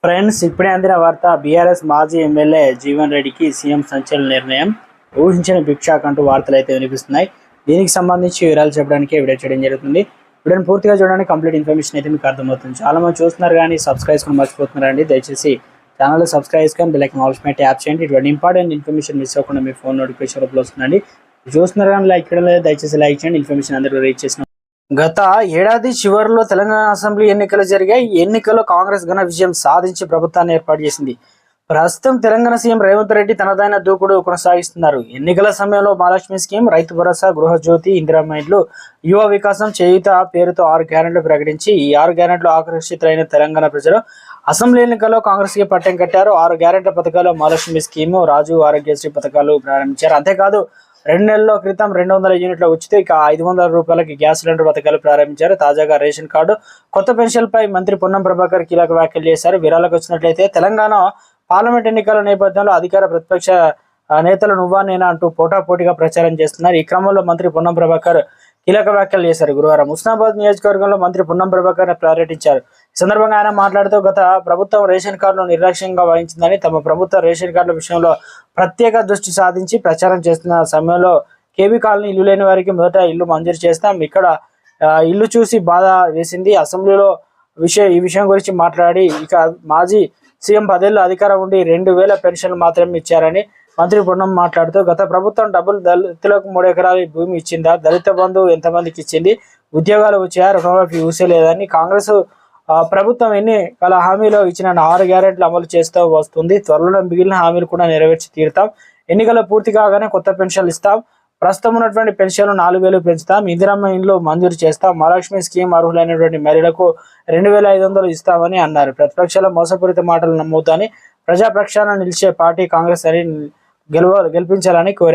Friends, ఇప్పుడే అందిన వార్త. బీఆర్ఎస్ మాజీ ఎమ్మెల్యే జీవన్ రెడ్డికి సీఎం సంచలన నిర్ణయం. ఊహించిన బిగ్ షాక్ అంటూ వార్తలు అయితే వినిపిస్తున్నాయి. దీనికి సంబంధించి వివరాలు చెప్పడానికి వీడియో చేయడం జరుగుతుంది. వీడియోని పూర్తిగా చూడడానికి కంప్లీట్ ఇన్ఫర్మేషన్ అయితే మీకు అర్థమవుతుంది. చాలా మంది చూస్తున్నారు కానీ సబ్స్క్రైబ్ చేసుకుని మర్చిపోతున్నారండి. దయచేసి ఛానల్ సబ్స్క్రైబ్ చేసుకొని బెల్ ఐకాన్ ఆల్ మీద ట్యాప్ చేయండి. ఇటువంటి ఇంపార్టెంట్ ఇన్ఫర్మేషన్ మిస్ అవ్వకుండా మీ ఫోన్ నోటిఫికేషన్ రూపంలో వస్తుందండి. చూస్తున్నారు కానీ లైక్ చేయడం లేదు. దయచేసి లైక్ చేయండి. ఇన్ఫర్మేషన్ అందరూ రీచ్ చేసిన గత ఏడాది చివరిలో తెలంగాణ అసెంబ్లీ ఎన్నికలు జరిగాయి. ఎన్నికల్లో కాంగ్రెస్ ఘన విజయం సాధించి ప్రభుత్వాన్ని ఏర్పాటు చేసింది. ప్రస్తుతం తెలంగాణ సీఎం రేవంత్ రెడ్డి తనదైన దూకుడు కొనసాగిస్తున్నారు. ఎన్నికల సమయంలో మహాలక్ష్మి స్కీమ్, రైతు భరోసా, గృహజ్యోతి, ఇందిరమ్మ ఇండ్లు, యువ వికాసం, చేయుత పేరుతో 6 గ్యారెంట్లు ప్రకటించి ఈ 6 గ్యారెంట్లు ఆకర్షితులైన తెలంగాణ ప్రజలు అసెంబ్లీ ఎన్నికల్లో కాంగ్రెస్ కి పట్టం కట్టారు. 6 గ్యారెంట్ల పథకాలు మహాలక్ష్మి స్కీము, రాజు ఆరోగ్యశ్రీ పథకాలు ప్రారంభించారు. అంతేకాదు 2 నెలల క్రితం 200 యూనిట్ల ఉచిత, ఇక 500 రూపాయలకి గ్యాస్ సిలిండర్ పథకాలు ప్రారంభించారు. తాజాగా రేషన్ కార్డు, కొత్త పెన్షన్ పై మంత్రి పొన్నం ప్రభాకర్ కీలక వ్యాఖ్యలు చేశారు. వివరాలకు వచ్చినట్లయితే తెలంగాణ పార్లమెంట్ ఎన్నికల నేపథ్యంలో అధికార ప్రతిపక్ష నేతలు నువ్వా నేనా అంటూ పోటాపోటీగా ప్రచారం చేస్తున్నారు. ఈ క్రమంలో మంత్రి పొన్నం ప్రభాకర్ కీలక వ్యాఖ్యలు చేశారు. గురువారం హుస్నాబాద్ నియోజకవర్గంలో మంత్రి పొన్నం ప్రభాకర్ పర్యటించారు. ఈ సందర్భంగా ఆయన మాట్లాడుతూ గత ప్రభుత్వం రేషన్ కార్డును నిర్లక్ష్యంగా వహించిందని, తమ ప్రభుత్వం రేషన్ కార్డుల విషయంలో ప్రత్యేక దృష్టి సాధించి ప్రచారం చేస్తున్న సమయంలో కేబీ కాలనీ ఇల్లు లేని వారికి మొదట ఇల్లు మంజూరు చేస్తాం, ఇక్కడ ఇల్లు చూసి బాధ వేసింది. అసెంబ్లీలో ఈ విషయం గురించి మాట్లాడి ఇక మాజీ సీఎం 10 ఏళ్ళు అధికారం ఉండి 2000 పెన్షన్లు మాత్రమే ఇచ్చారని మంత్రి పొన్నం మాట్లాడుతూ, గత ప్రభుత్వం డబ్బులు దళితులకు 3 ఎకరాల భూమి ఇచ్చిందా, దళిత బంధు ఎంతమందికి ఇచ్చింది, ఉద్యోగాలు వచ్చాయా, రుణమాఫీ ఊసేలేదని, కాంగ్రెస్ ప్రభుత్వం ఎన్నికల హామీలో ఇచ్చిన 6 గ్యారెంట్లు అమలు చేస్తూ వస్తుంది. త్వరలో మిగిలిన హామీలు కూడా నెరవేర్చి తీరుతాం. ఎన్నికలు పూర్తి కాగానే కొత్త పెన్షన్లు ఇస్తాం. ప్రస్తుతం ఉన్నటువంటి పెన్షన్లు 4000 పెంచుతాం. ఇందిరమ్మ ఇండ్లు మంజూరు చేస్తాం. మహాలక్ష్మి స్కీమ్ అర్హులైనటువంటి మహిళలకు 2500 ఇస్తామని అన్నారు. ప్రతిపక్షాల మోసపూరిత మాటలు నమ్మొద్దని, ప్రజాపక్షాన నిలిచే పార్టీ కాంగ్రెస్ అని గెలిపించాలని కోరారు.